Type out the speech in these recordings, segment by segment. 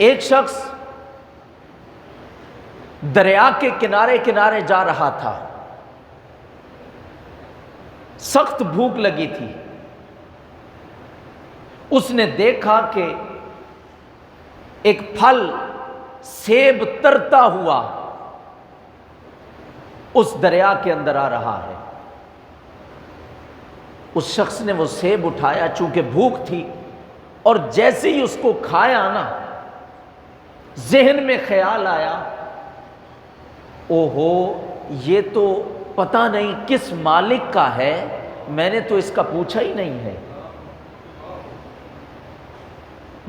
ایک شخص دریا کے کنارے کنارے جا رہا تھا، سخت بھوک لگی تھی۔ اس نے دیکھا کہ ایک پھل سیب ترتا ہوا اس دریا کے اندر آ رہا ہے۔ اس شخص نے وہ سیب اٹھایا، چونکہ بھوک تھی، اور جیسے ہی اس کو کھایا نا، ذہن میں خیال آیا، اوہو یہ تو پتہ نہیں کس مالک کا ہے، میں نے تو اس کا پوچھا ہی نہیں ہے۔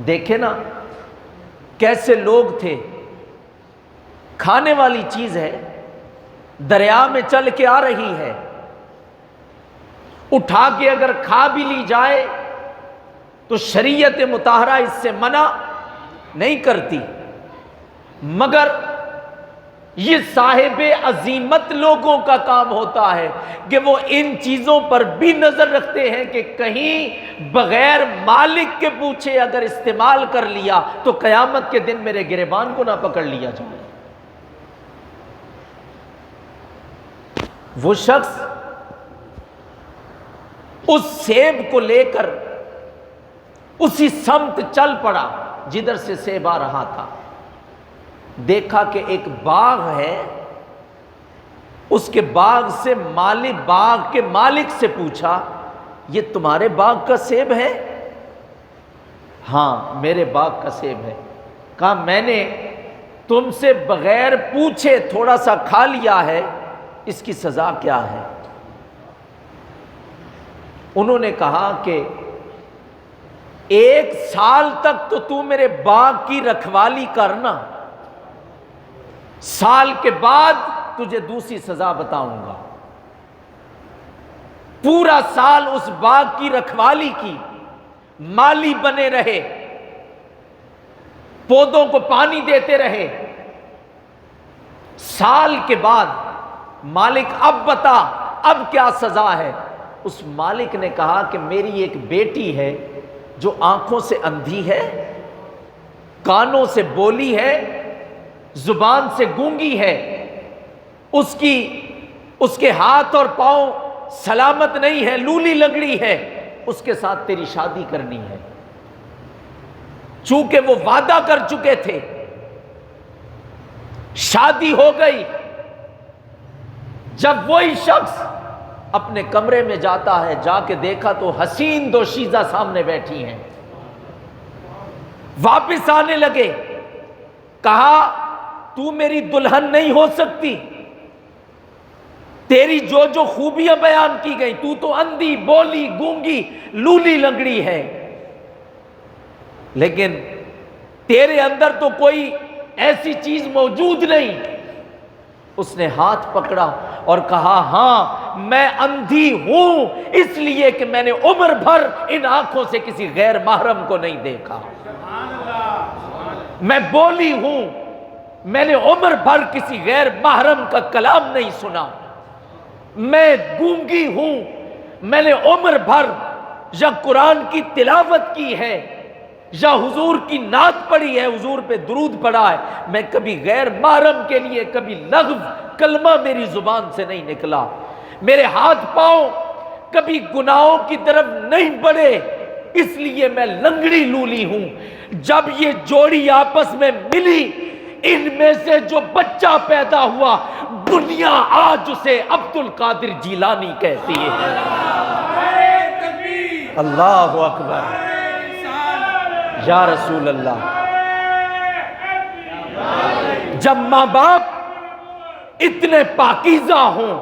دیکھے نا کیسے لوگ تھے، کھانے والی چیز ہے، دریا میں چل کے آ رہی ہے، اٹھا کے اگر کھا بھی لی جائے تو شریعت مطہرہ اس سے منع نہیں کرتی، مگر یہ صاحب عزیمت لوگوں کا کام ہوتا ہے کہ وہ ان چیزوں پر بھی نظر رکھتے ہیں کہ کہیں بغیر مالک کے پوچھے اگر استعمال کر لیا تو قیامت کے دن میرے گریبان کو نہ پکڑ لیا جائے۔ وہ شخص اس سیب کو لے کر اسی سمت چل پڑا جدھر سے سیب آ رہا تھا۔ دیکھا کہ ایک باغ ہے، اس کے باغ سے باغ کے مالک سے پوچھا، یہ تمہارے باغ کا سیب ہے؟ ہاں میرے باغ کا سیب ہے۔ کہا میں نے تم سے بغیر پوچھے تھوڑا سا کھا لیا ہے، اس کی سزا کیا ہے؟ انہوں نے کہا کہ 1 سال تک تو میرے باغ کی رکھوالی کرنا، سال کے بعد تجھے دوسری سزا بتاؤں گا۔ پورا سال اس باغ کی رکھوالی کی، مالی بنے رہے، پودوں کو پانی دیتے رہے۔ سال کے بعد مالک اب بتا اب کیا سزا ہے؟ اس مالک نے کہا کہ میری ایک بیٹی ہے جو آنکھوں سے اندھی ہے، کانوں سے بولی ہے، زبان سے گونگی ہے، اس کے ہاتھ اور پاؤں سلامت نہیں ہے، لولی لنگڑی ہے، اس کے ساتھ تیری شادی کرنی ہے۔ چونکہ وہ وعدہ کر چکے تھے، شادی ہو گئی۔ جب وہی شخص اپنے کمرے میں جاتا ہے، جا کے دیکھا تو حسین دوشیزہ سامنے بیٹھی ہیں۔ واپس آنے لگے، کہا تو میری دلہن نہیں ہو سکتی، تیری جو خوبیاں بیان کی گئی، تو اندھی بولی گونگی لولی لنگڑی ہے، لیکن تیرے اندر تو کوئی ایسی چیز موجود نہیں۔ اس نے ہاتھ پکڑا اور کہا ہاں میں اندھی ہوں، اس لیے کہ میں نے عمر بھر ان آنکھوں سے کسی غیر محرم کو نہیں دیکھا۔ میں بولی ہوں، میں نے عمر بھر کسی غیر محرم کا کلام نہیں سنا۔ میں گونگی ہوں، میں نے عمر بھر یا قرآن کی تلاوت کی ہے یا حضور کی نعت پڑھی ہے، حضور پہ درود پڑھا ہے، میں کبھی غیر محرم کے لیے کبھی لغو کلمہ میری زبان سے نہیں نکلا، میرے ہاتھ پاؤں کبھی گناہوں کی طرف نہیں بڑھے، اس لیے میں لنگڑی لولی ہوں۔ جب یہ جوڑی آپس میں ملی، ان میں سے جو بچہ پیدا ہوا، دنیا آج اسے عبد القادر جیلانی کہتی ہے۔ اللہ اکبر، یا رسول اللہ۔ جب ماں باپ اتنے پاکیزہ ہوں،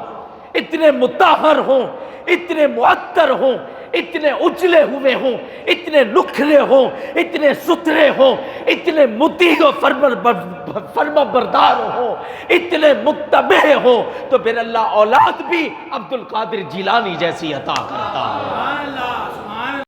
اتنے مطہر ہوں، اتنے معطر ہوں، اتنے اجلے ہوئے ہوں، اتنے نکھرے ہوں، اتنے ستھرے ہوں، اتنے مطیع و فرما بردار ہوں، اتنے متبع ہوں، تو پھر اللہ اولاد بھی عبد القادر جیلانی جیسی عطا کرتا ہے۔